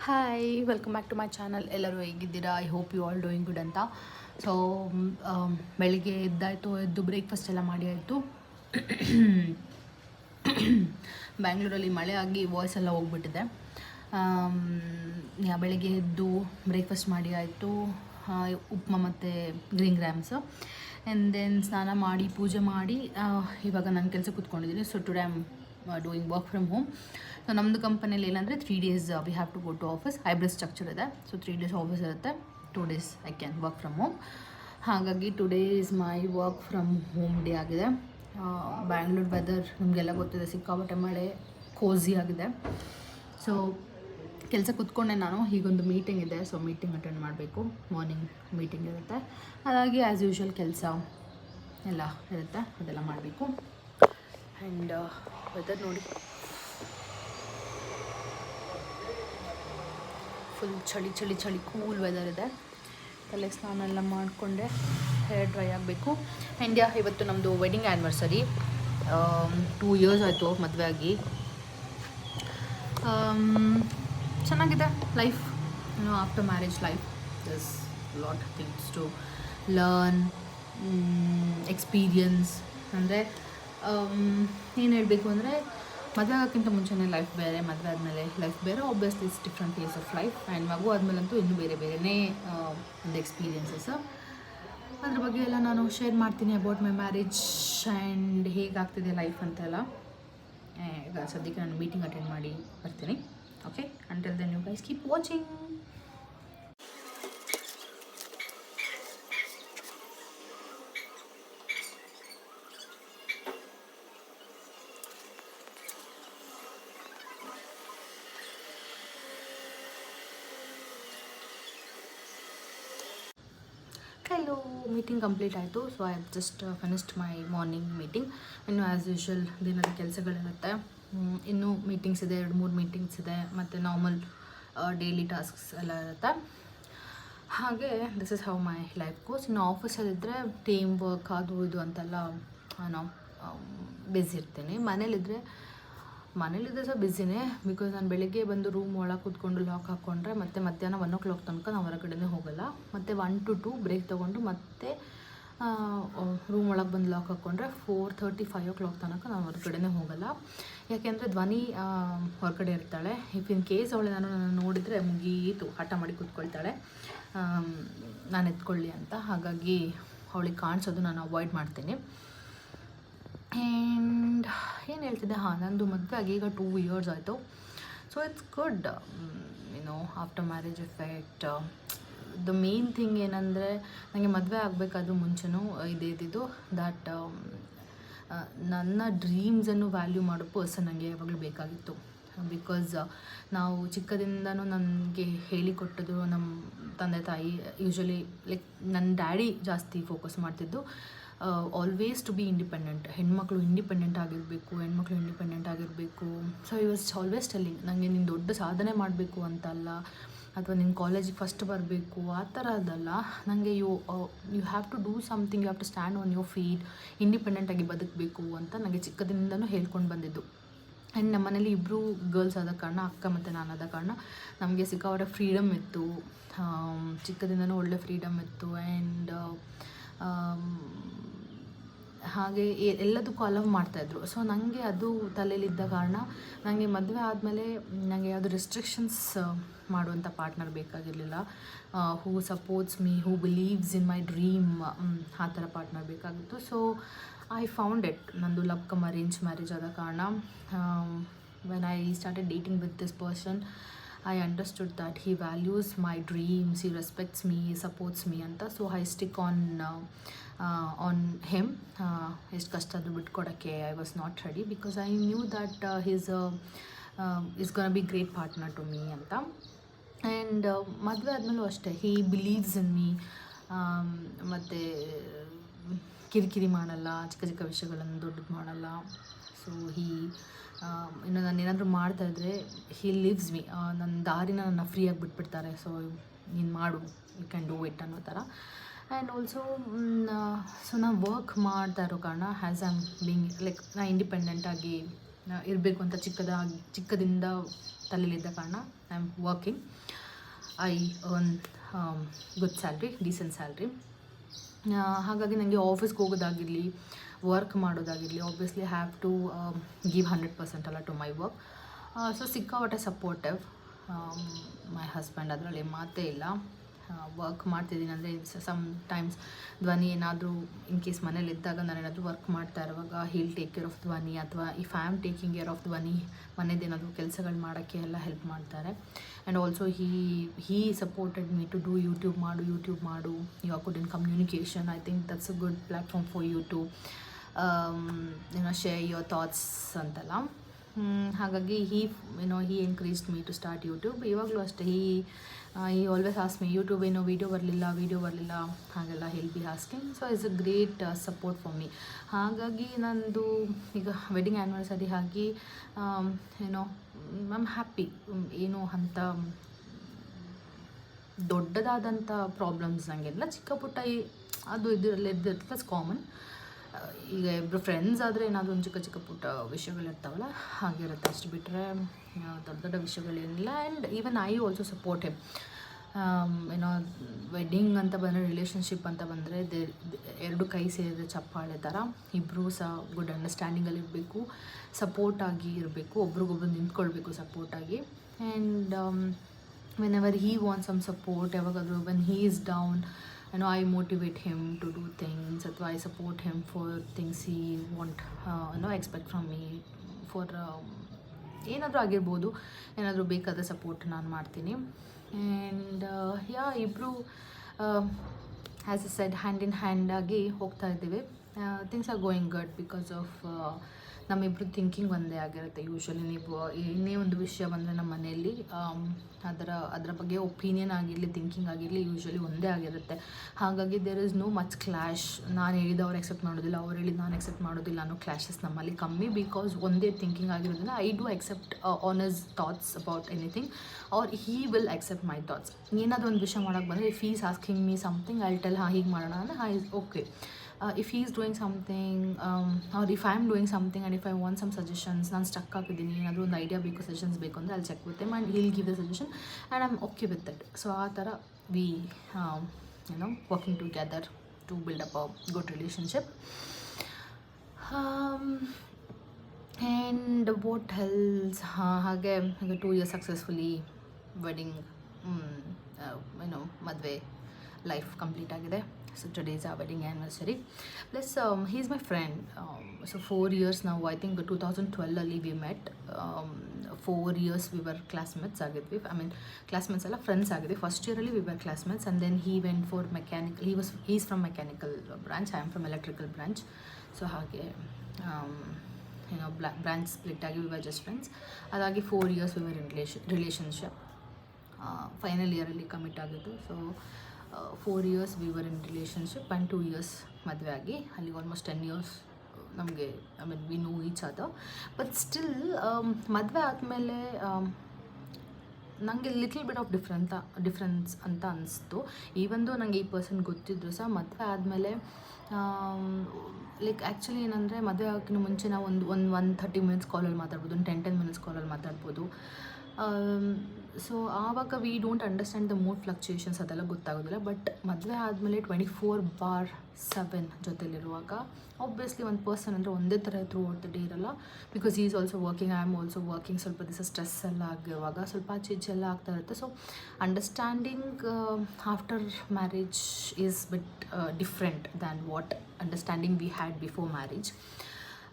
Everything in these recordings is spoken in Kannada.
Hi welcome back to my channel. ಎಲ್ಲರೂ ಹೇಗಿದ್ದೀರಾ? I hope you all doing good ಅಂತ. ಸೊ ಬೆಳಿಗ್ಗೆ ಎದ್ದು ಬ್ರೇಕ್ಫಾಸ್ಟ್ ಎಲ್ಲ ಮಾಡಿ ಆಯಿತು. ಬ್ಯಾಂಗ್ಳೂರಲ್ಲಿ ಮಳೆ ಆಗಿ ವಾಯ್ಸ್ ಎಲ್ಲ ಹೋಗ್ಬಿಟ್ಟಿದೆ. ಬೆಳಿಗ್ಗೆ ಎದ್ದು ಬ್ರೇಕ್ಫಾಸ್ಟ್ ಮಾಡಿ ಆಯಿತು. ಉಪ್ಮಾ ಮತ್ತು ಗ್ರೀನ್ ಗ್ರಾಮ್ಸು ಆ್ಯಂಡ್ ದೆನ್ ಸ್ನಾನ ಮಾಡಿ ಪೂಜೆ ಮಾಡಿ ಇವಾಗ ನಾನು ಕೆಲಸ ಕೂತ್ಕೊಂಡಿದ್ದೀನಿ. So today I am doing work from home. So ನಮ್ಮದು ಕಂಪನಿಯಲ್ಲಿ ಏನಂದರೆ 3 days we have to go to office. Hybrid structure ಇದೆ. ಸೊ 3 days ಆಫೀಸ್ ಇರುತ್ತೆ, 2 days I can work from home. ಹಾಗಾಗಿ today is my work from home day ಆಗಿದೆ. ಬ್ಯಾಂಗ್ಳೂರ್ ವೆದರ್ ನಿಮಗೆಲ್ಲ ಗೊತ್ತಿದೆ, ಸಿಕ್ಕಾಪಟ್ಟೆ ಮಳೆ, ಕೋಝಿ ಆಗಿದೆ. ಸೊ ಕೆಲಸ ಕೂತ್ಕೊಂಡೆ ನಾನು. ಹೀಗೊಂದು ಮೀಟಿಂಗ್ ಇದೆ, ಸೊ ಮೀಟಿಂಗ್ ಅಟೆಂಡ್ ಮಾಡಬೇಕು. ಮಾರ್ನಿಂಗ್ ಮೀಟಿಂಗ್ ಇರುತ್ತೆ, ಹಾಗಾಗಿ ಆ್ಯಸ್ ಯೂಶ್ವಲ್ ಕೆಲಸ ಎಲ್ಲ ಇರುತ್ತೆ, ಅದೆಲ್ಲ ಮಾಡಬೇಕು. ಆ್ಯಂಡ್ ವೆದರ್ ನೋಡಿ, ಫುಲ್ ಚಳಿ ಚಳಿ ಚಳಿ ಕೂಲ್ ವೆದರ್ ಇದೆ. ತಲೆಗೆ ಸ್ನಾನ ಎಲ್ಲ ಮಾಡಿಕೊಂಡೆ, ಹೇರ್ ಡ್ರೈ ಆಗಬೇಕು. ಆ್ಯಂಡ್ ಇವತ್ತು ನಮ್ಮದು ವೆಡ್ಡಿಂಗ್ ಆ್ಯನಿವರ್ಸರಿ. 2 years ಆಯಿತು ಮದುವೆ ಆಗಿ. ಚೆನ್ನಾಗಿದೆ life. After marriage life this lot of things to learn, experience. ಅಂದರೆ ಏನು ಹೇಳಬೇಕು ಅಂದರೆ, ಮದುವೆ ಆಗೋಕ್ಕಿಂತ ಮುಂಚೆನೇ ಲೈಫ್ ಬೇರೆ, ಮದುವೆ ಆದಮೇಲೆ ಲೈಫ್ ಬೇರೆ. Obviously it's different phase of life. And ಮಗು ಆದಮೇಲಂತೂ ಇನ್ನೂ ಬೇರೆ ಬೇರೆಯೇ ಒಂದು ಎಕ್ಸ್ಪೀರಿಯನ್ಸಸ್. ಅದ್ರ ಬಗ್ಗೆ ಎಲ್ಲ ನಾನು ಶೇರ್ ಮಾಡ್ತೀನಿ ಅಬೌಟ್ ಮೈ ಮ್ಯಾರೇಜ್ ಆ್ಯಂಡ್ ಹೇಗಾಗ್ತಿದೆ ಲೈಫ್ ಅಂತೆಲ್ಲ. ಈಗ ಸದ್ಯಕ್ಕೆ ನಾನು ಮೀಟಿಂಗ್ ಅಟೆಂಡ್ ಮಾಡಿ ಬರ್ತೀನಿ. Okay, until then you guys keep watching. Hello, meeting complete ಆಯಿತು. So I have just finished my morning meeting. ಇನ್ನು ಆ್ಯಸ್ ಯೂಶ್ವಲ್ ದಿನದ ಕೆಲಸಗಳಿರುತ್ತೆ. ಇನ್ನೂ ಮೀಟಿಂಗ್ಸ್ ಇದೆ, 2-3 ಮೀಟಿಂಗ್ಸ್ ಇದೆ, ಮತ್ತು ನಾರ್ಮಲ್ ಡೈಲಿ ಟಾಸ್ಕ್ಸ್ ಎಲ್ಲ ಇರುತ್ತೆ. ಹಾಗೆ this is how my life goes. ಇನ್ನು ಆಫೀಸಲ್ಲಿದ್ದರೆ ಟೀಮ್ ವರ್ಕ್ ಅದು ಇದು ಅಂತೆಲ್ಲ ನಾನು ಬ್ಯುಸಿ ಇರ್ತೀನಿ. ಮನೇಲಿದ್ದರೆ ಸಹ ಬ್ಯುಸಿನೇ. ಬಿಕಾಸ್ ನಾನು ಬೆಳಿಗ್ಗೆ ಬಂದು ರೂಮ್ ಒಳಗೆ ಕೂತ್ಕೊಂಡು ಲಾಕ್ ಹಾಕ್ಕೊಂಡ್ರೆ ಮತ್ತೆ ಮಧ್ಯಾಹ್ನ 1 o'clock ತನಕ ನಾವು ಹೊರಗಡೆನೇ ಹೋಗೋಲ್ಲ. ಮತ್ತು 1 to 2 ಬ್ರೇಕ್ ತೊಗೊಂಡು ಮತ್ತೆ ರೂಮ್ ಒಳಗೆ ಬಂದು ಲಾಕ್ ಹಾಕ್ಕೊಂಡ್ರೆ 4:30, 5 o'clock ತನಕ ನಾವು ಹೊರಗಡೆನೇ ಹೋಗೋಲ್ಲ. ಯಾಕೆಂದರೆ ಧ್ವನಿ ಹೊರಗಡೆ ಇರ್ತಾಳೆ. ಇಫ್ ಇನ್ ಕೇಸ್ ಅವಳು ನಾನು ನೋಡಿದರೆ ಮುಗೀತು, ಹಠ ಮಾಡಿ ಕೂತ್ಕೊಳ್ತಾಳೆ ನಾನು ಎತ್ಕೊಳ್ಳಿ ಅಂತ. ಹಾಗಾಗಿ ಅವಳಿಗೆ ಕಾಣಿಸೋದು ನಾನು ಅವಾಯ್ಡ್ ಮಾಡ್ತೀನಿ. ಆ್ಯಂಡ್ ಏನು ಹೇಳ್ತಿದ್ದೆ, ನಂದು ಮದುವೆ ಆಗಿ ಈಗ 2 years ಆಯಿತು. So it's good. After marriage effect. The main thing ಏನಂದರೆ, ನನಗೆ ಮದುವೆ ಆಗಬೇಕಾದ್ರೂ ಮುಂಚೆನೂ ಇದ್ದಿದ್ದು ದಟ್ ನನ್ನ ಡ್ರೀಮ್ಸನ್ನು ವ್ಯಾಲ್ಯೂ ಮಾಡೋ ಪರ್ಸನ್ ನನಗೆ ಯಾವಾಗಲೂ ಬೇಕಾಗಿತ್ತು. ಬಿಕಾಸ್ ನಾವು ಚಿಕ್ಕದಿಂದನೂ ನನಗೆ ಹೇಳಿಕೊಟ್ಟದು ನಮ್ಮ ತಂದೆ ತಾಯಿ. ಯೂಶ್ವಲಿ ಲೈಕ್ ನನ್ನ ಡ್ಯಾಡಿ ಜಾಸ್ತಿ ಫೋಕಸ್ ಮಾಡ್ತಿದ್ದು ಆಲ್ವೇಸ್ ಟು ಬಿ ಇಂಡಿಪೆಂಡೆಂಟ್. ಹೆಣ್ಮಕ್ಳು ಇಂಡಿಪೆಂಡೆಂಟ್ ಆಗಿರಬೇಕು. So I was always telling, ನನಗೆ ನೀನು ದೊಡ್ಡ ಸಾಧನೆ ಮಾಡಬೇಕು ಅಂತಲ್ಲ, ಅಥವಾ ನಿನ್ನ ಕಾಲೇಜಿಗೆ ಫಸ್ಟ್ ಬರಬೇಕು ಆ ಥರ ಅದಲ್ಲ. ನನಗೆ you have to do something, you have to stand on your feet, ಇಂಡಿಪೆಂಡೆಂಟಾಗಿ ಬದುಕಬೇಕು ಅಂತ ನನಗೆ ಚಿಕ್ಕದಿಂದನೂ ಹೇಳ್ಕೊಂಡು ಬಂದಿದ್ದು. ಆ್ಯಂಡ್ ನಮ್ಮ ಮನೇಲಿ ಇಬ್ಬರು ಗರ್ಲ್ಸ್ ಆದ ಕಾರಣ, ಅಕ್ಕ ಮತ್ತು ನಾನಾದ ಕಾರಣ ನಮಗೆ ಸಿಕ್ಕಾಪಟ್ಟೆ ಫ್ರೀಡಮ್ ಇತ್ತು. ಚಿಕ್ಕದಿಂದನೂ ಒಳ್ಳೆ ಫ್ರೀಡಮ್ ಇತ್ತು. ಆ್ಯಂಡ್ ಹಾಗೆ ಎಲ್ಲದಕ್ಕೂ ಅಲವ್ ಮಾಡ್ತಾಯಿದ್ರು. ಸೊ ನನಗೆ ಅದು ತಲೆಯಲ್ಲಿದ್ದ ಕಾರಣ ನನಗೆ ಮದುವೆ ಆದಮೇಲೆ ನನಗೆ ಯಾವುದು ರೆಸ್ಟ್ರಿಕ್ಷನ್ಸ್ ಮಾಡುವಂಥ ಪಾರ್ಟ್ನರ್ ಬೇಕಾಗಿರಲಿಲ್ಲ. Who supports me, who believes in my dream, ಆ ಥರ ಪಾರ್ಟ್ನರ್ ಬೇಕಾಗಿತ್ತು. So I found it. ನಂದು ಲವ್ ಕಮ್ ಅರೇಂಜ್ ಮ್ಯಾರೇಜ್ ಆದ ಕಾರಣ when I started dating with this person, I understood that he values my dreams, he respects me, he supports me ಅಂತ. So I stick on him. ಎಷ್ಟು ಕಷ್ಟ ಆದರೂ ಬಿಟ್ಕೊಡೋಕ್ಕೆ I was not ready, because I knew that he's gonna be great partner to me ಅಂತ. ಆ್ಯಂಡ್ ಮದುವೆ ಆದಮೇಲೂ ಅಷ್ಟೇ, he believes in me. ಮತ್ತು ಕಿರಿಕಿರಿ ಮಾಡಲ್ಲ, ಚಿಕ್ಕ ಚಿಕ್ಕ ವಿಷಯಗಳನ್ನು ದೊಡ್ಡದು ಮಾಡಲ್ಲ. ಸೊ ಇನ್ನು ನಾನು ಏನಾದರೂ ಮಾಡ್ತಾಯಿದ್ರೆ ಹಿ ಲಿವ್ಸ್ ಮೀ, ನನ್ನ ದಾರಿನ ನನ್ನ ಫ್ರೀಯಾಗಿ ಬಿಟ್ಬಿಡ್ತಾರೆ. ಸೊ ನೀನು ಮಾಡು, ಯು ಕ್ಯಾನ್ ಡೂ ಇಟ್ ಅನ್ನೋ ಥರ. ಆ್ಯಂಡ್ ಆಲ್ಸೋ ಸೊ ನಾನು ವರ್ಕ್ ಮಾಡ್ತಾ ಇರೋ ಕಾರಣ, as I am being like, ನಾನು ಇಂಡಿಪೆಂಡೆಂಟಾಗಿ ಇರಬೇಕು ಅಂತ ಚಿಕ್ಕದಿಂದ ತಲೆಯಲ್ಲಿದ್ದ ಕಾರಣ I am working. I earn good salary, decent salary. ಹಾಗಾಗಿ ನನಗೆ ಆಫೀಸ್ಗೆ ಹೋಗೋದಾಗಿರಲಿ, ವರ್ಕ್ ಮಾಡೋದಾಗಿರಲಿ, ಆಬ್ವಿಯಸ್ಲಿ ಹ್ಯಾವ್ ಟು ಗಿವ್ 100% ಅಲ್ಲ ಟು ಮೈ ವರ್ಕ್. ಸೊ ಸಿಕ್ಕಾಪಟ್ಟೆ ಸಪೋರ್ಟಿವ್ ಮೈ ಹಸ್ಬೆಂಡ್, ಅದರಲ್ಲಿ ಮಾತೇ ಇಲ್ಲ. ವರ್ಕ್ ಮಾಡ್ತಿದ್ದೀನಿ ಅಂದರೆ ಸಮ್ ಟೈಮ್ಸ್ ಧ್ವನಿ ಏನಾದರೂ ಇನ್ ಕೇಸ್ ಮನೇಲಿದ್ದಾಗ ನಾನೇನಾದರೂ ವರ್ಕ್ ಮಾಡ್ತಾ ಇರುವಾಗ heal take care of Dhwani, ಅಥವಾ if I am taking care of Dhwani ಮನೇದೇನಾದರೂ ಕೆಲಸಗಳು ಮಾಡೋಕ್ಕೆ ಎಲ್ಲ ಹೆಲ್ಪ್ ಮಾಡ್ತಾರೆ. And also he supported me to do YouTube ಮಾಡು, you are good in communication. I think that's a good platform for you to share your thoughts ಅಂತಲ್ಲ. ಹಾಗಾಗಿ he encouraged me to start YouTube. ಇವಾಗಲೂ ಅಷ್ಟೇ, ಈ ಆಲ್ವೇಸ್ ಆಸ್ಕ್ ಮೀ ಯೂಟ್ಯೂಬ್ ಏನೋ ವೀಡಿಯೋ ಬರಲಿಲ್ಲ ಹಾಗೆಲ್ಲ he'll be asking. So it's a great support for me. ಹಾಗಾಗಿ ನಂದು ಈಗ ವೆಡ್ಡಿಂಗ್ ಆ್ಯನಿವರ್ಸರಿ ಆಗಿ ಏನೋ ಐ ಆಮ್ ಹ್ಯಾಪಿ. ಏನೋ ಅಂಥ ದೊಡ್ಡದಾದಂಥ ಪ್ರಾಬ್ಲಮ್ಸ್ ನನಗೆಲ್ಲ ಚಿಕ್ಕ ಪುಟ್ಟ ಅದು ಇದರಲ್ಲಿ ಪ್ಲಸ್ ಕಾಮನ್. ಈಗ ಇಬ್ಬರು ಫ್ರೆಂಡ್ಸ್ ಆದರೆ ಏನಾದರೂ ಒಂದು ಚಿಕ್ಕ ಪುಟ್ಟ ವಿಷಯಗಳಿರ್ತಾವಲ್ಲ, ಹಾಗಿರುತ್ತೆ. ಅಷ್ಟು ಬಿಟ್ಟರೆ ದೊಡ್ಡ ವಿಷಯಗಳೇನಿಲ್ಲ. And even I also support him. ಏನೋ ವೆಡ್ಡಿಂಗ್ ಅಂತ ಬಂದರೆ, ರಿಲೇಷನ್ಶಿಪ್ ಅಂತ ಬಂದರೆ ಎರಡು ಕೈ ಸೇರಿದ್ರೆ ಚಪ್ಪಾಳೆ ಥರ. ಇಬ್ಬರೂ ಸಹ ಗುಡ್ ಅಂಡರ್ಸ್ಟ್ಯಾಂಡಿಂಗಲ್ಲಿ ಇರಬೇಕು, ಸಪೋರ್ಟಾಗಿ ಇರಬೇಕು, ಒಬ್ರಿಗೊಬ್ರು ನಿಂತ್ಕೊಳ್ಬೇಕು ಸಪೋರ್ಟಾಗಿ. And whenever he wants some support, ಯಾವಾಗಾದರೂ when he is down, I motivate him to do things, ಅಥವಾ I support him for things he want, expect from me for ಏನಾದರೂ ಆಗಿರ್ಬೋದು, ಏನಾದರೂ ಬೇಕಾದ ಸಪೋರ್ಟ್ ನಾನು ಮಾಡ್ತೀನಿ. ಆ್ಯಂಡ್ ಇಬ್ಬರು as A said hand in hand ಆಗಿ ಹೋಗ್ತಾ ಇದ್ದೀವಿ. Things are going good because of ನಮ್ಮಿಬ್ಬರು ಥಿಂಕಿಂಗ್ ಒಂದೇ ಆಗಿರುತ್ತೆ. ಯೂಶ್ವಲಿ ನೀವು ಏನೇ ಒಂದು ವಿಷಯ ಬಂದರೆ ನಮ್ಮ ಮನೆಯಲ್ಲಿ ಅದರ ಬಗ್ಗೆ ಒಪಿನಿಯನ್ ಆಗಿರಲಿ, ಥಿಂಕಿಂಗ್ ಆಗಿರಲಿ, ಯೂಶ್ವಲಿ ಒಂದೇ ಆಗಿರುತ್ತೆ. ಹಾಗಾಗಿ there is no much clash. ನಾನು ಹೇಳಿದ್ದು ಅವ್ರು ಎಕ್ಸೆಪ್ಟ್ ಮಾಡೋದಿಲ್ಲ, ಅವ್ರು ಹೇಳಿದ್ದು ನಾನು ಎಕ್ಸೆಪ್ಟ್ ಮಾಡೋದಿಲ್ಲ ಅನ್ನೋ ಕ್ಲ್ಯಾಶಸ್ ನಮ್ಮಲ್ಲಿ ಕಮ್ಮಿ. ಬಿಕಾಸ್ ಒಂದೇ ಥಿಂಕಿಂಗ್ ಆಗಿರೋದ್ರಿಂದ I do accept on his thoughts about anything, or he will accept my thoughts. ಏನಾದರೂ ಒಂದು ವಿಷಯ ಮಾಡೋಕ್ಕೆ ಬಂದರೆ if is asking me something, I tell ಹೀಗೆ ಮಾಡೋಣ ಅಂದರೆ okay. If he is doing something, or if I am doing something and if I want some suggestions, ನಾನು ಸ್ಟಕ್ ಆಗಿದ್ದೀನಿ, ಏನಾದರೂ ಒಂದು ಐಡಿಯಾ ಬೇಕು, ಸಜೆಷನ್ಸ್ ಬೇಕು ಅಂದರೆ I'll check with him and he'll give the suggestion and I'm okay with it. So ಆ ಥರ we working together to build up a good relationship. And what else? ಹಾಗೆ 2 years successfully wedding, ಮದುವೆ ಲೈಫ್ ಕಂಪ್ಲೀಟ್ ಆಗಿದೆ. So today is our wedding anniversary. Plus he is my friend. So 4 years now. I think 2012 we met. 4 years we were classmates agidvi. I mean classmates alla friends agidvi. First year we were classmates and then he went for mechanical. He's from mechanical branch. I am from electrical branch. So hage branch split agi we were just friends. Adagi 4 years we were in relationship. Final year alli commit agiddu. So 4 years we were in relationship and 2 years ಮದುವೆ ಆಗಿ ಅಲ್ಲಿಗೆ ಆಲ್ಮೋಸ್ಟ್ 10 years ನಮಗೆ we know each other. But still ಮದುವೆ ಆದಮೇಲೆ ನನಗೆ ಲಿಟಲ್ ಬಿಟ್ ಆಫ್ ಡಿಫ್ರೆನ್ಸ್ ಅಂತ ಅನಿಸ್ತು. ಈವನ್ ದೋ ನನಗೆ ಈ ಪರ್ಸನ್ ಗೊತ್ತಿದ್ರು ಸಹ ಮದುವೆ ಆದಮೇಲೆ ಲೈಕ್ ಆ್ಯಕ್ಚುಲಿ ಏನಂದರೆ ಮದುವೆ ಆಗೋಕ್ಕಿಂತ ಮುಂಚೆ ನಾವು ಒಂದು 30 minutes ಕಾಲಲ್ಲಿ ಮಾತಾಡ್ಬೋದು, ಒಂದು 10 minutes ಕಾಲಲ್ಲಿ ಮಾತಾಡ್ಬೋದು. ಸೊ ಆವಾಗ we don't understand the mood fluctuations, ಅದೆಲ್ಲ ಗೊತ್ತಾಗೋದಿಲ್ಲ. ಬಟ್ ಮದುವೆ ಆದಮೇಲೆ 24/7 ಜೊತೆಲಿರುವಾಗ ಆಬ್ವಿಯಸ್ಲಿ ಒಂದು ಪರ್ಸನ್ ಅಂದರೆ ಒಂದೇ ಥರ ಥ್ರೂ ಔಟ್ ದ ಡೇ ಇರಲ್ಲ. Because is also working, I am also working. ಸ್ವಲ್ಪ ದಿವಸ ಸ್ಟ್ರೆಸ್ ಎಲ್ಲ ಆಗಿರುವಾಗ ಸ್ವಲ್ಪ ಆಚೆ ಎಲ್ಲ ಆಗ್ತಾ ಇರುತ್ತೆ. So understanding after marriage is bit different than what understanding we had before marriage.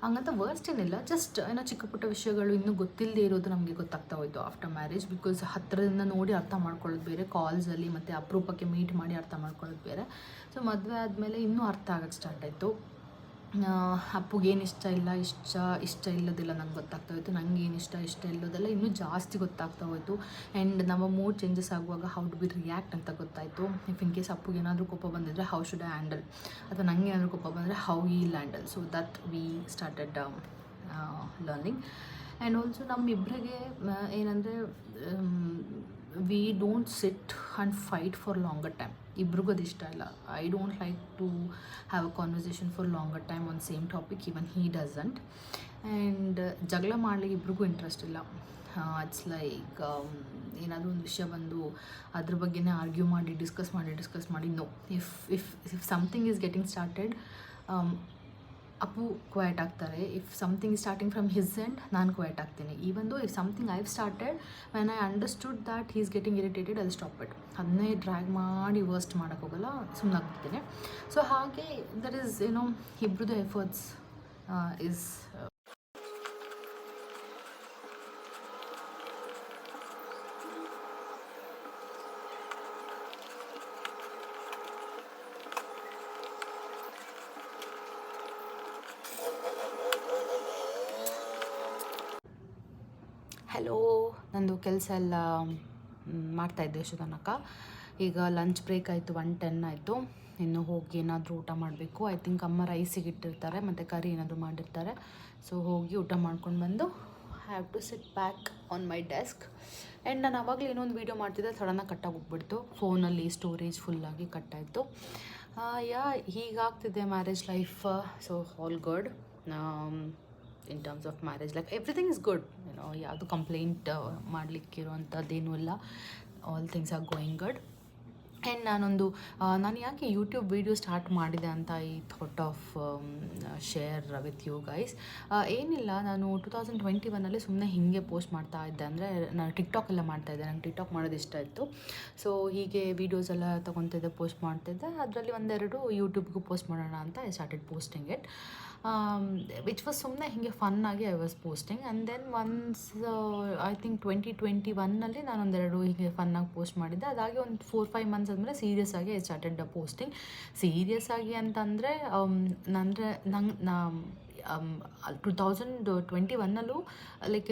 ಹಂಗಂತ ವರ್ಸ್ಟ್ ಏನಿಲ್ಲ, ಜಸ್ಟ್ ಚಿಕ್ಕ ಪುಟ್ಟ ವಿಷಯಗಳು ಇನ್ನೂ ಗೊತ್ತಿಲ್ಲದೆ ಇರೋದು ನಮಗೆ ಗೊತ್ತಾಗ್ತಾ ಹೋಯಿತು ಆಫ್ಟರ್ ಮ್ಯಾರೇಜ್. ಬಿಕಾಸ್ ಹತ್ತಿರದಿಂದ ನೋಡಿ ಅರ್ಥ ಮಾಡ್ಕೊಳ್ಳೋದು ಬೇರೆ, ಕಾಲ್ಸಲ್ಲಿ ಮತ್ತು ಅಪರೂಪಕ್ಕೆ ಮೀಟ್ ಮಾಡಿ ಅರ್ಥ ಮಾಡ್ಕೊಳ್ಳೋದು ಬೇರೆ. ಸೊ ಮದುವೆ ಆದಮೇಲೆ ಇನ್ನೂ ಅರ್ಥ ಆಗೋಕ್ಕೆ ಸ್ಟಾರ್ಟ್ ಆಯಿತು. ಅಪ್ಪುಗೇನು ಇಷ್ಟ ಇಲ್ಲದಿಲ್ಲ ನಂಗೆ ಗೊತ್ತಾಗ್ತಾ ಹೋಯಿತು. ನನಗೆ ಏನು ಇಷ್ಟ ಇಲ್ಲೋದೆಲ್ಲ ಇನ್ನೂ ಜಾಸ್ತಿ ಗೊತ್ತಾಗ್ತಾ ಹೋಯಿತು. ಆ್ಯಂಡ್ ನಮ್ಮ ಮೂಡ್ ಚೇಂಜಸ್ ಆಗುವಾಗ ಹೌ ಟು ಬಿ ರಿಯಾಕ್ಟ್ ಅಂತ ಗೊತ್ತಾಯಿತು. ಇಫ್ ಇನ್ ಕೇಸ್ ಅಪ್ಪುಗೆ ಏನಾದರೂ ಕೋಪ ಬಂದಿದ್ದರೆ ಹೌ ಶುಡ್ ಐ ಹ್ಯಾಂಡಲ್, ಅಥವಾ ನನಗೆ ಏನಾದರೂ ಕೋಪ ಬಂದರೆ how will handle. So that we started learning. And also ನಮ್ಮಿಬ್ಬರಿಗೆ ಏನಂದರೆ we don't sit and fight for longer time. ಇಬ್ರಿಗೂ ಅದು ಇಷ್ಟ ಇಲ್ಲ. I don't like to have a conversation for longer time on same topic, even he doesn't. And ಜಗಳ ಮಾಡಲಿಕ್ಕೆ ಇಬ್ರಿಗೂ ಇಂಟ್ರೆಸ್ಟ್ ಇಲ್ಲ. ಇಟ್ಸ್ ಲೈಕ್ ಏನಾದರೂ ಒಂದು ವಿಷಯ ಬಂದು ಅದ್ರ ಬಗ್ಗೆನೇ ಆರ್ಗ್ಯೂ ಮಾಡಿ ಡಿಸ್ಕಸ್ ಮಾಡಿ no. If something is getting started, Appu quiet ಆಗ್ತಾರೆ. If something is starting from his end, ನಾನು ಕ್ವೈಟ್ ಆಗ್ತೀನಿ. Even though if something I've started, when I understood that he is getting irritated, I stop it. ಅದನ್ನೇ ಡ್ರ್ಯಾಗ್ ಮಾಡಿ ವರ್ಸ್ಟ್ ಮಾಡೋಕ್ಕೋಗಲ್ಲ, ಸುಮ್ಮನಾಗ್ಬಿಡ್ತೀನಿ. ಸೊ ಹಾಗೆ ದರ್ ಈಸ್ ಇಬ್ರದ್ದು ಎಫರ್ಟ್ಸ್ ಈಸ್ ಹಲೋ. ನಂದು ಕೆಲಸ ಎಲ್ಲ ಮಾಡ್ತಾಯಿದ್ದೆ ಇಷ್ಟು ತನಕ. ಈಗ ಲಂಚ್ ಬ್ರೇಕ್ ಆಯಿತು, 1:10 ಆಯಿತು. ಇನ್ನು ಹೋಗಿ ಏನಾದರೂ ಊಟ ಮಾಡಬೇಕು. ಐ ಥಿಂಕ್ ಅಮ್ಮ ರೈಸಿಗೆ ಇಟ್ಟಿರ್ತಾರೆ ಮತ್ತು ಕರಿ ಏನಾದರೂ ಮಾಡಿರ್ತಾರೆ. ಸೊ ಹೋಗಿ ಊಟ ಮಾಡ್ಕೊಂಡು ಬಂದು I have to sit back on my desk. And ನಾನು ಆವಾಗಲೇ ಏನೊಂದು ವೀಡಿಯೋ ಮಾಡ್ತಿದ್ದೆ, ಸಡನ್ನಾಗಿ ಕಟ್ಟಾಗಿ ಹೋಗ್ಬಿಡ್ತು. ಫೋನಲ್ಲಿ ಸ್ಟೋರೇಜ್ ಫುಲ್ಲಾಗಿ ಕಟ್ಟಾಯಿತು. ಹೀಗಾಗ್ತಿದೆ marriage life. So all good in terms of marriage life. Everything is good, ಯಾವುದು ಕಂಪ್ಲೇಂಟ್ ಮಾಡಲಿಕ್ಕಿರುವಂಥದ್ದೇನೂ ಇಲ್ಲ. All things are going good. And ನಾನು ಯಾಕೆ ಯೂಟ್ಯೂಬ್ ವೀಡಿಯೋ ಸ್ಟಾರ್ಟ್ ಮಾಡಿದೆ ಅಂತ I thought of share with you guys. ಏನಿಲ್ಲ, ನಾನು 2021 ಸುಮ್ಮನೆ ಹೀಗೆ ಪೋಸ್ಟ್ ಮಾಡ್ತಾ ಇದ್ದೆ. ಅಂದರೆ ನಾನು ಟಿಕ್ಟಾಕ್ ಎಲ್ಲ ಮಾಡ್ತಾಯಿದ್ದೆ, ನಂಗೆ ಟಿಕ್ಟಾಕ್ ಮಾಡೋದು ಇಷ್ಟ ಇತ್ತು. ಸೊ ಹೀಗೆ ವೀಡಿಯೋಸ್ ಎಲ್ಲ ತೊಗೊತಿದ್ದೆ, ಪೋಸ್ಟ್ ಮಾಡ್ತಿದ್ದೆ. ಅದರಲ್ಲಿ ಒಂದೆರಡು ಯೂಟ್ಯೂಬ್ಗೂ ಪೋಸ್ಟ್ ಮಾಡೋಣ ಅಂತ I started posting it. Which was ಸುಮ್ಮನೆ ಹೀಗೆ ಫನ್ನಾಗಿ I was posting. And then once I think 2021 ನಾನೊಂದೆರಡು ಹೀಗೆ ಫನ್ನಾಗಿ ಪೋಸ್ಟ್ ಮಾಡಿದ್ದೆ. ಅದಾಗಿ ಒಂದು 4-5 ಮಂತ್ಸ್ ಆದಮೇಲೆ ಸೀರಿಯಸ್ ಆಗಿ ಐ ಸ್ಟಾರ್ಟೆಡ್ ಪೋಸ್ಟಿಂಗ್. ಸೀರಿಯಸ್ ಆಗಿ ಅಂತಂದರೆ ನಂಗೆ 2021 ಲೈಕ್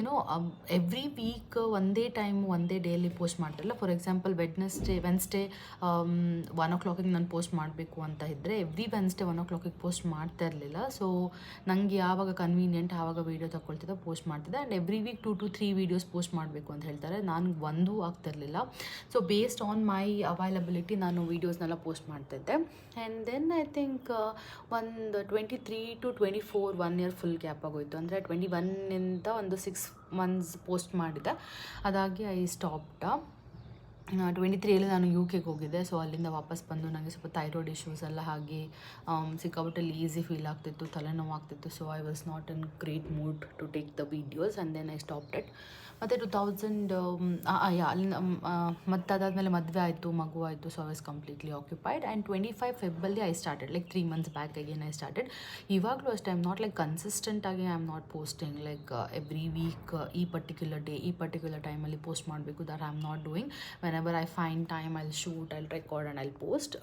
ಎವ್ರಿ ವೀಕ್ ಒಂದೇ ಟೈಮ್ ಒಂದೇ ಡೇಲಿ ಪೋಸ್ಟ್ ಮಾಡ್ತಿರಲಿಲ್ಲ. ಫಾರ್ ಎಕ್ಸಾಂಪಲ್ ವೆನ್ಸ್ಡೇ 1 o'clock ನಾನು ಪೋಸ್ಟ್ ಮಾಡಬೇಕು ಅಂತ ಇದ್ದರೆ ಎವ್ರಿ ವೆನ್ಸ್ಡೇ 1 o'clock ಪೋಸ್ಟ್ ಮಾಡ್ತಾ ಇರಲಿಲ್ಲ. ಸೊ ನನಗೆ ಯಾವಾಗ ಕನ್ವೀನಿಯೆಂಟ್ ಆವಾಗ ವೀಡಿಯೋ ತಗೊಳ್ತಿದ್ದೆ, ಪೋಸ್ಟ್ ಮಾಡ್ತಿದ್ದೆ. And every week 2 to 3 videos post ಮಾಡಬೇಕು ಅಂತ ಹೇಳ್ತಾರೆ. ನನಗೆ ಒಂದೂ ಆಗ್ತಿರಲಿಲ್ಲ. So based on my availability ನಾನು ವೀಡಿಯೋಸ್ನೆಲ್ಲ ಪೋಸ್ಟ್ ಮಾಡ್ತಿದ್ದೆ. ಆ್ಯಂಡ್ ದೆನ್ ಐ ಥಿಂಕ್ ಒಂದು 23 to 24 1 year ಫುಲ್ ಗ್ಯಾಪ್ ಆಗೋಯಿತು. ಅಂದರೆ 21 ಒಂದು 6 months ಪೋಸ್ಟ್ ಮಾಡಿದೆ. ಅದಾಗಿ ಐ ಸ್ಟಾಪ್ಡ್. 23 ನಾನು UK ಹೋಗಿದ್ದೆ. ಸೊ ಅಲ್ಲಿಂದ ವಾಪಸ್ ಬಂದು ನನಗೆ ಸ್ವಲ್ಪ ಥೈರಾಯ್ಡ್ ಇಶ್ಯೂಸ್ ಎಲ್ಲ ಆಗಿ ಸಿಕ್ಕಾಬಿಟ್ಟೆ ಈಸಿ ಫೀಲ್ ಆಗ್ತಿತ್ತು, ತಲೆನೋವು ಆಗ್ತಿತ್ತು. So I was not in great mood to take the videos. And then I stopped it. ಮತ್ತು 2000 ಅಲ್ಲಿಂದ ಮತ್ತು ಅದಾದಮೇಲೆ ಮದುವೆ ಆಯಿತು, ಮಗು ಆಯಿತು. So I was completely occupied. And 25 February I started, like 3 months back again I started. ಇವಾಗಲೂ ಅಷ್ಟೇ, ಐ ಆಮ್ ನಾಟ್ ಲೈಕ್ ಕನ್ಸಿಸ್ಟೆಂಟಾಗಿ I am not posting like every week ಈ ಪರ್ಟಿಕ್ಯುಲರ್ ಡೇ ಈ ಪರ್ಟಿಕ್ಯುಲರ್ ಟೈಮಲ್ಲಿ ಪೋಸ್ಟ್ ಮಾಡಬೇಕು. That I am not doing. Whenever I find time I shoot, I record and I post.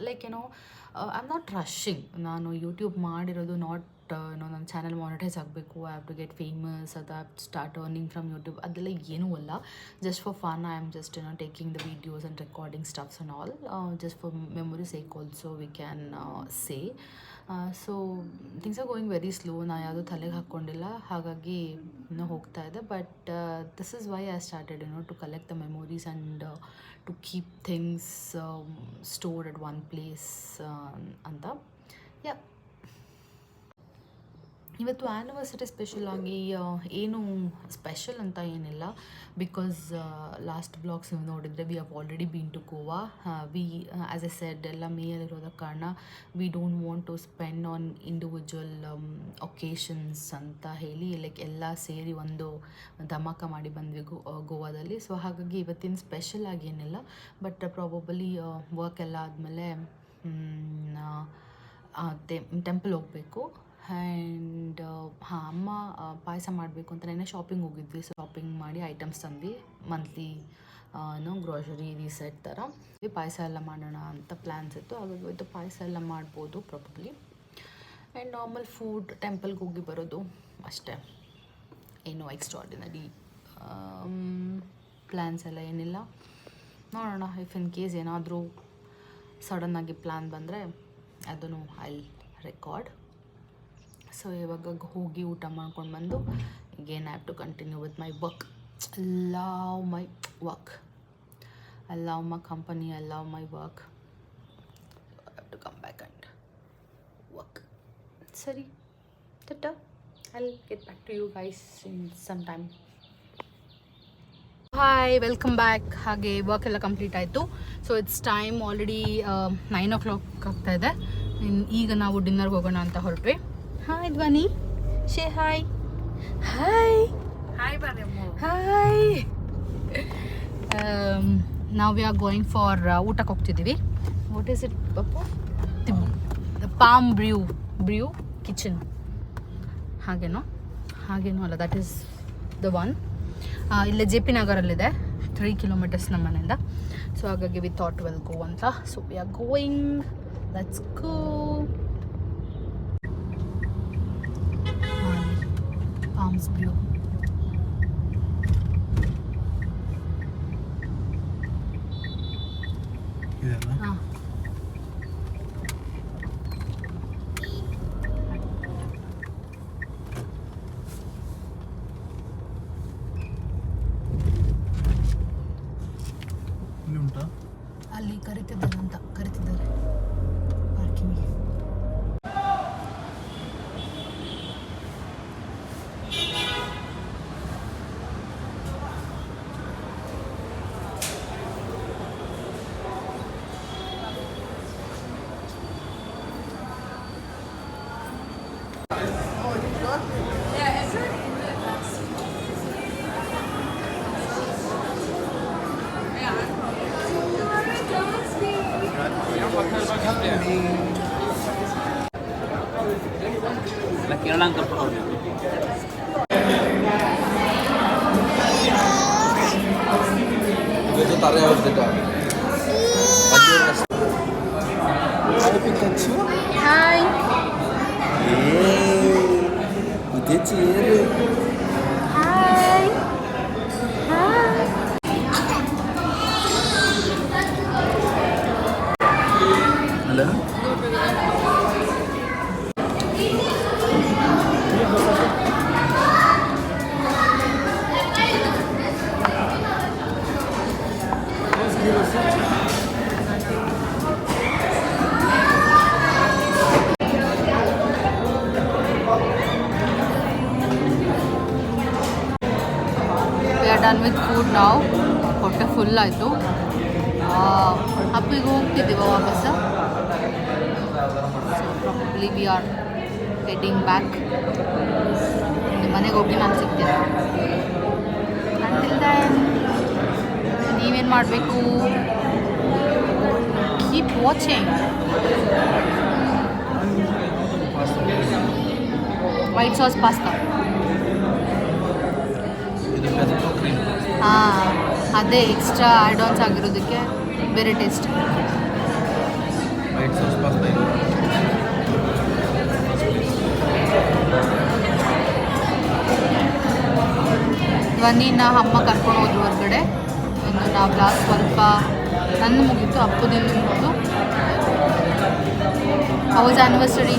Like I am not rushing. ನಾನು ಯೂಟ್ಯೂಬ್ ಮಾಡಿರೋದು ನಾಟ್ ನನ್ನ ಚಾನಲ್ ಮಾನಿಟೈಸ್ ಆಗಬೇಕು, I have to get famous, ಅದು have to start earning from YouTube, ಅದೆಲ್ಲ ಏನೂ ಅಲ್ಲ. Just for fun I am just taking the videos and recording stuffs and all, just for memory sake also we can say. So things are going very slow. ನಾನು ಯಾವುದೂ ತಲೆಗೆ ಹಾಕ್ಕೊಂಡಿಲ್ಲ, ಹಾಗಾಗಿ ಇನ್ನೂ ಹೋಗ್ತಾ ಇದೆ. But this is why I started to collect the memories and to keep things stored at one place ಅಂತ. ಯಾ, ಇವತ್ತು ಆ್ಯನಿವರ್ಸರಿ ಸ್ಪೆಷಲ್ ಆಗಿ ಏನು ಸ್ಪೆಷಲ್ ಅಂತ ಏನಿಲ್ಲ. ಬಿಕಾಸ್ ಲಾಸ್ಟ್ ಬ್ಲಾಗ್ಸ್ ನೀವು ನೋಡಿದರೆ we have already been to Goa. As A said ಎಲ್ಲ ಮೇಯಲ್ಲಿರೋದ ಕಾರಣ we don't want to spend on individual occasions ಅಂತ ಹೇಳಿ ಲೈಕ್ ಎಲ್ಲ ಸೇರಿ ಒಂದು ಧಮಾಕ ಮಾಡಿ ಬಂದ್ವಿ ಗೋವಾದಲ್ಲಿ. ಸೊ ಹಾಗಾಗಿ ಇವತ್ತಿನ ಸ್ಪೆಷಲ್ ಆಗೇನಿಲ್ಲ. ಬಟ್ ಪ್ರಾಬಬಲಿ ವರ್ಕ್ ಎಲ್ಲ ಆದಮೇಲೆ ಟೆಂಪಲ್ ಹೋಗಬೇಕು. ಆ್ಯಂಡ್ ಅಮ್ಮ ಪಾಯಸ ಮಾಡಬೇಕು ಅಂತ ನೆನ್ನೆ ಶಾಪಿಂಗ್ ಹೋಗಿದ್ವಿ. ಶಾಪಿಂಗ್ ಮಾಡಿ ಐಟಮ್ಸ್ ತಂದ್ವಿ, ಮಂತ್ಲಿ ಗ್ರೋಸರಿ ರೀಸೆಟ್ ಥರ. ಪಾಯಸ ಎಲ್ಲ ಮಾಡೋಣ ಅಂತ ಪ್ಲ್ಯಾನ್ಸ್ ಇತ್ತು. ಹಾಗಾಗಿ ಇವತ್ತು ಪಾಯಸ ಎಲ್ಲ ಮಾಡ್ಬೋದು ಪ್ರಾಬಬ್ಲಿ. ಆ್ಯಂಡ್ ನಾರ್ಮಲ್ ಫುಡ್, ಟೆಂಪಲ್ಗೆ ಹೋಗಿ ಬರೋದು ಅಷ್ಟೇ, ಏನು ಎಕ್ಸ್ಟ್ರಾರ್ಡಿನರಿ ಪ್ಲ್ಯಾನ್ಸ್ ಎಲ್ಲ ಏನಿಲ್ಲ. ನೋಡೋಣ, ಇಫ್ ಇನ್ ಕೇಸ್ ಏನಾದರೂ ಸಡನ್ನಾಗಿ ಪ್ಲ್ಯಾನ್ ಬಂದರೆ ಅದನ್ನು ಐ ರೆಕಾರ್ಡ್. ಸೊ ಇವಾಗ ಹೋಗಿ ಊಟ ಮಾಡ್ಕೊಂಡು ಬಂದು again I have to continue with my work. I love my work. I love my company. I love my work. I have to come back and work. Sorry. Tata. I'll get back to you guys in some time. Hi welcome back. ಹಾಗೆ ವರ್ಕ್ ಎಲ್ಲ ಕಂಪ್ಲೀಟ್ ಆಯಿತು. So it's time already 9 o'clock ಆಗ್ತಾ ಇದೆ. ಈಗ ನಾವು ಡಿನ್ನರ್ಗೆ ಹೋಗೋಣ ಅಂತ ಹೊರಟ್ವಿ. Hi Dhwani, say hi. Hi hi hi. ನಾವು ವಿ ಆರ್ ಗೋಯಿಂಗ್ ಫಾರ್ ಊಟಕ್ಕೆ ಹೋಗ್ತಿದ್ದೀವಿ. What is it Pappu? The Palm Brew Kitchen. ಹಾಗೇನೋ ಅಲ್ಲ, ದಟ್ ಈಸ್ ದ ಒನ್. ಇಲ್ಲೇ ಜೆ ಪಿ ನಗರಲ್ಲಿದೆ, 3 kilometers ನಮ್ಮ ಮನೆಯಿಂದ. ಸೊ ಹಾಗಾಗಿ ವಿ ಥಾಟ್ ವೆಲ್ ಗೋ ಅಂತ. So we are going, let's go. Palms blue. ಹಾಂ, ಅಲ್ಲಿ ಕರಿತಿದ್ದಾರೆ ಪಾರ್ಕಿಂಗ್ಗೆ. Hi. Hi. Hello. We are done with food now. ಹೊಟ್ಟೆ ಫುಲ್ ಆಯಿತು. ಅಪ್ಪಿಗೆ ಹೋಗ್ತಿದ್ದೀವ ವಾಪಸ್. So probably we are heading back. ಮನೆಗೆ ಹೋಗಿ ನಾನು ಸಿಗ್ತೀನಿ. ಅಂಟಿಲ್ ದೆನ್ ನೀವೇನು ಮಾಡಬೇಕು? Keep watching. White sauce pasta. ಹಾಂ, ಅದೇ ಎಕ್ಸ್ಟ್ರಾ ಆ್ಯಡ್ ಆನ್ಸ್ ಆಗಿರೋದಕ್ಕೆ ಬೇರೆ ಟೇಸ್ಟ್. ವೈಟ್ ಸಾಸ್ ಪಾಸ್ತಾ ಇದೆ. ಧ್ವನಿನ ಅಮ್ಮ ಕರ್ಕೊಂಡು ಹೋದ್ರು ಹೊರಗಡೆ. ಇನ್ನು ನಾವು ಲಾಸ್ಟ್ ಸ್ವಲ್ಪ ನನ್ನ ಮುಗೀತು, ಅಪ್ಪದಿನ್ನು ಮುಗಿತು. Ours anniversary.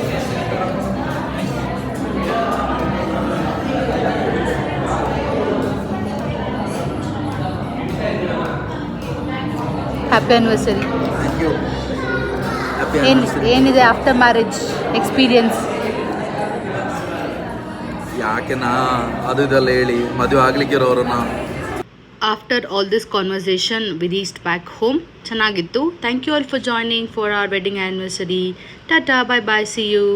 Happy anniversary. Thank you. ಏನಿದೆ ಆಫ್ಟರ್ ಮ್ಯಾರೇಜ್ ಎಕ್ಸ್ಪೀರಿಯನ್ಸ್? ಯಾಕೆನಾ ಅದು ಇದೆಲ್ಲ ಹೇಳಿ ಮದುವೆ ಆಗ್ಲಿಕ್ಕಿರೋರನ್ನ. After all this conversation we reached back home. ಚೆನ್ನಾಗಿತ್ತು. Thank you all for joining for our wedding anniversary. Tata, bye bye, see you.